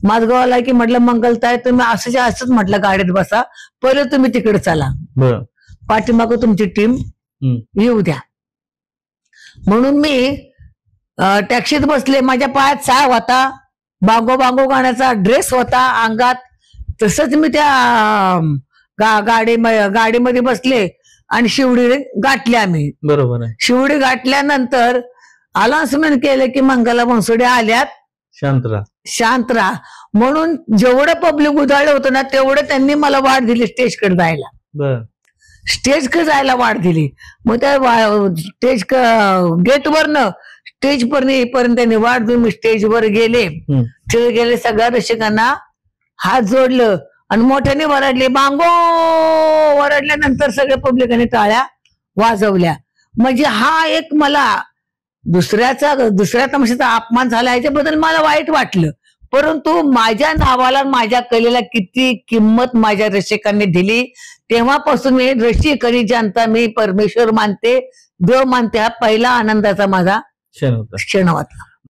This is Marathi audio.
माझगावला की म्हटलं मंगलताई तुम्ही असंच म्हटलं गाडीत बसा, पहिले तुम्ही तिकडे चला, पाठीमागं तुमची टीम येऊ द्या. म्हणून मी टॅक्सीत बसले, माझ्या पायात साय होता, बांगो बांगो गाण्याचा ड्रेस होता अंगात, तसंच मी त्या गाडीमध्ये बसले आणि शिवडी गाठली आम्ही. बरोबर आहे. शिवडी गाठल्यानंतर अनाउन्समेंट केलं की मंगला बनसोडे आल्यात, शांत राहा म्हणून. जेवढं पब्लिक उधाळलं होतं ना तेवढं त्यांनी मला वाट दिली स्टेजकडे जायला, स्टेजकडे जायला वाट दिली. मग त्या स्टेज गेटवरनं स्टेजपर्यंत त्यांनी वाट देऊन मी स्टेजवर गेले, सगळ्या दर्शकांना हात जोडलं आणि मोठ्याने वरडले, बांगो वरडल्यानंतर सगळ्या पब्लिकांनी टाळ्या वाजवल्या. म्हणजे हा एक मला दुसऱ्या तमाशाचा अपमान झाला, याच्याबद्दल मला वाईट वाटलं. परंतु माझ्या नावाला माझ्या कलेला किती किंमत माझ्या रसिकांनी दिली, तेव्हापासून मी रसिक आणि जनता मी परमेश्वर मानते, देव मानते, हा पहिला आनंदाचा माझा क्षण होता.